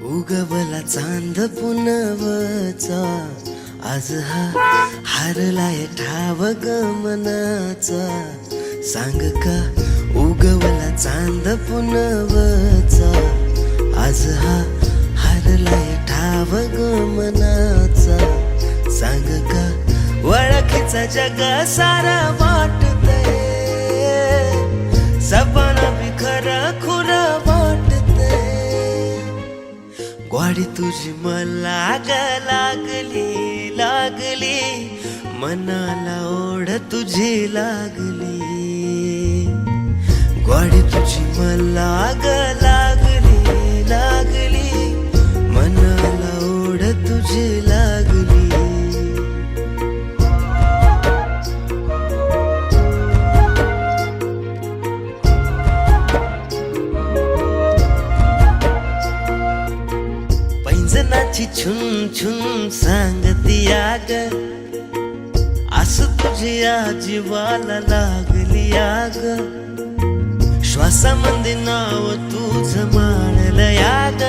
उगवला चांद पुनवचा, आज हा हारलाय ठाव गमनाचा. सांग का उगवला चांद पुनवचा, आज हा हारलाय ठाव गमनाचा. सांग का ओळखीचा जग सारा वाटतंय, सपना भी खरं खुरं वाटतंय. ग्वाडी तुझी मला लागली लागली, मनाला ओढ तुझी लागली. ग्वाडी तुझी मला लागली लागली, मनाला ओढ तुझी लागली. पैंजनाची छुन छुन सांगती आग, आस तुझ्या जीवाला लागली आग. श्वासामध्ये नाव तुझं मानलं याग,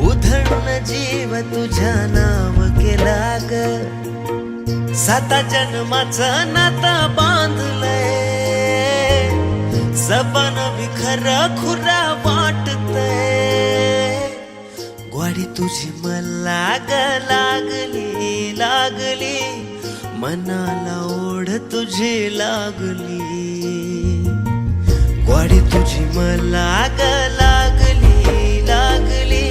उधळून जीव तुझ्या नाव केला ग. 7 जन्माचं नातं बांधलंय, सपन भी खरं खुरा वाटतंय. ग्वाडी तुझी मला लागली लागली, मनाला ओढ तुझी लागली. ग्वाडी तुझी मला लागली लागली,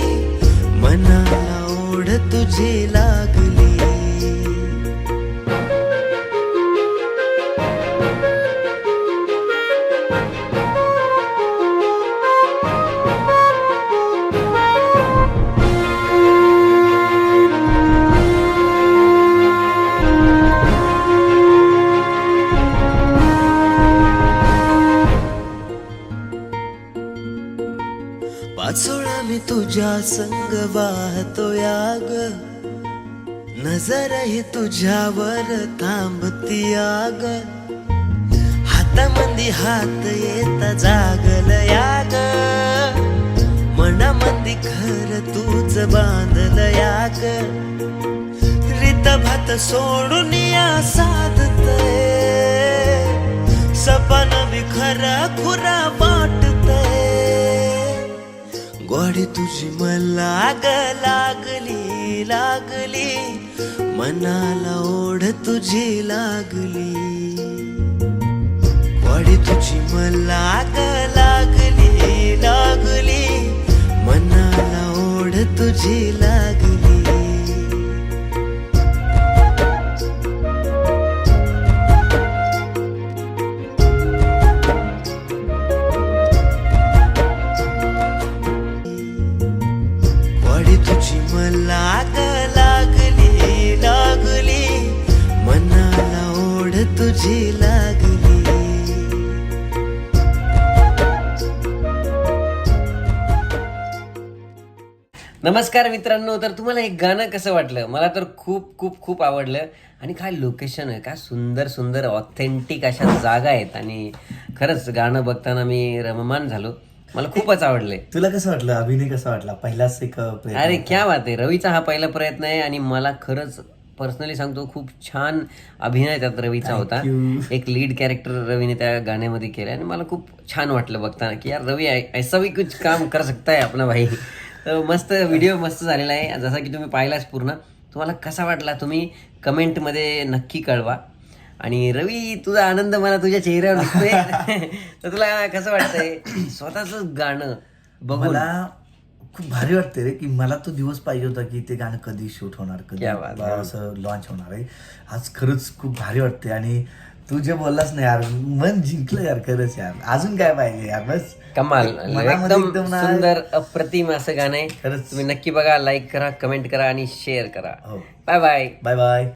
मनाला ओढ तुझी लागली. पाचोळा मी तुझ्या संग वाहतो याग, नजर ही तुझ्यावर थांबती आग. हातामंदी हात येता जागल याग, मनामंदी घर तुझ बांधल याग. रीत भात सोडून या साधतय, सपन भी खरा खुरा वाटतय. ग्वाडी तुझी मला लागली लागली, मनाला ओढ तुझी लागली. ग्वाडी तुझी मला लागली लागली, मनाला ओढ तुझी लागली. तुझी मला लागली लागली, मनाला ओढ तुझी लागली. नमस्कार मित्रांनो, तर तुम्हाला एक गाणं कसं वाटलं? मला तर खूप खूप खूप आवडलं. आणि काय लोकेशन आहे, काय सुंदर सुंदर ऑथेंटिक अशा जागा आहेत. आणि खरंच गाणं बघताना मी रममान झालो, मला खूपच आवडले. तुला कसं वाटलं? अभिनय कसा वाटला? पहिलाच एक प्रयत्न. अरे क्या बात आहे, रवीचा हा पहिला प्रयत्न आहे आणि मला खरंच पर्सनली सांगतो खूप छान अभिनय त्यात रवीचा होता. एक लीड कॅरेक्टर रवीने त्या गाण्यामध्ये केलं आणि मला खूप छान वाटलं बघताना की यार रवी ऐसा भी कुछ काम कर सकता है अपना भाई. तर मस्त व्हिडिओ मस्त झालेला आहे, जसा की तुम्ही पाहिलाच पूर्ण. तुम्हाला कसा वाटला तुम्ही कमेंटमध्ये नक्की कळवा. आणि रवी, तुझा आनंद मला तुझ्या चेहऱ्यावर दिसतोय. तर तुला कसं वाटतंय स्वतःच गाणं बघून? मला खूप भारी वाटते रे, की मला तो दिवस पाहिजे होता की ते गाणं कधी शूट होणार, कधी असं लॉन्च होणार आहे. आज खरंच खूप भारी वाटते. आणि तू जे बोललास ना यार, मन जिंकलं यार, खरंच यार. अजून काय पाहिजे यार, बस कमाल मनामध्ये एकदम एकदम ना- सुंदर अप्रतिम असं गाणं आहे. खरंच. तुम्ही नक्की बघा, लाईक करा, कमेंट करा आणि शेअर करा. हो. Bye bye. Bye bye.